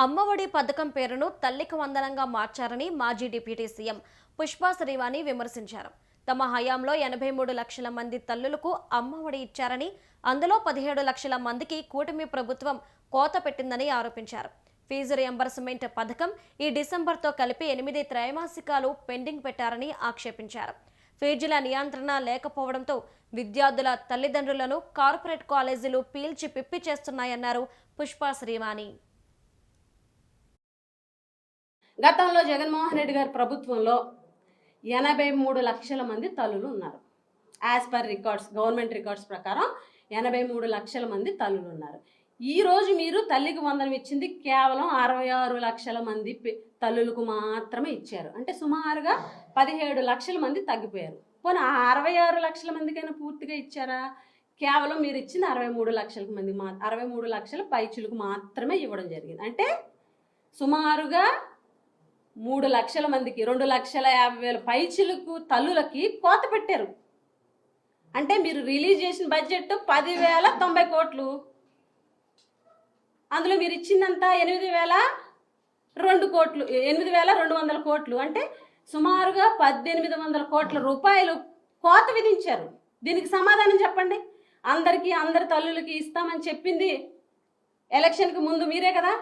అమ్మఒడి పథకం పేరును తల్లికి వందనంగా మార్చారని మాజీ డిప్యూటీ సీఎం పుష్పా శ్రీవాణి విమర్శించారు. తమ హయాంలో 83 లక్షల మంది తల్లులకు అమ్మఒడి ఇచ్చారని, అందులో 17 లక్షల మందికి కూటమి ప్రభుత్వం కోత పెట్టిందని ఆరోపించారు. ఫీజు రియంబర్స్మెంట్ పథకం ఈ డిసెంబర్తో కలిపి 8 త్రైమాసికాలు పెండింగ్ పెట్టారని ఆక్షేపించారు. ఫీజుల నియంత్రణ లేకపోవడంతో విద్యార్థుల తల్లిదండ్రులను కార్పొరేట్ కాలేజీలు పీల్చి పిప్పి చేస్తున్నాయన్నారు పుష్పా శ్రీవాణి. గతంలో జగన్మోహన్ రెడ్డి గారి ప్రభుత్వంలో 83 లక్షల మంది తల్లులు ఉన్నారు. As per records, government records ప్రకారం 83 లక్షల మంది తల్లులు ఉన్నారు. ఈరోజు మీరు తల్లికి వందనం ఇచ్చింది కేవలం 66 లక్షల మంది తల్లులకు మాత్రమే ఇచ్చారు. అంటే సుమారుగా 17 లక్షల మంది తగ్గిపోయారు. పోనీ ఆ 66 లక్షల మందికైనా పూర్తిగా ఇచ్చారా? కేవలం మీరు ఇచ్చింది 63 లక్షల మంది 63 లక్షల పైచులకు మాత్రమే ఇవ్వడం జరిగింది. అంటే సుమారుగా 3 లక్షల మందికి 2,50,000 పైచిలకు తల్లులకి కోత పెట్టారు. అంటే మీరు రిలీజ్ చేసిన బడ్జెట్ 10,090 కోట్లు, అందులో మీరు ఇచ్చిందంతా 8,002 కోట్లు, 8,200 కోట్లు. అంటే సుమారుగా 1,800 కోట్ల రూపాయలు కోత విధించారు. దీనికి సమాధానం చెప్పండి. అందరి తల్లులకి ఇస్తామని చెప్పింది ఎలక్షన్కి ముందు మీరే కదా.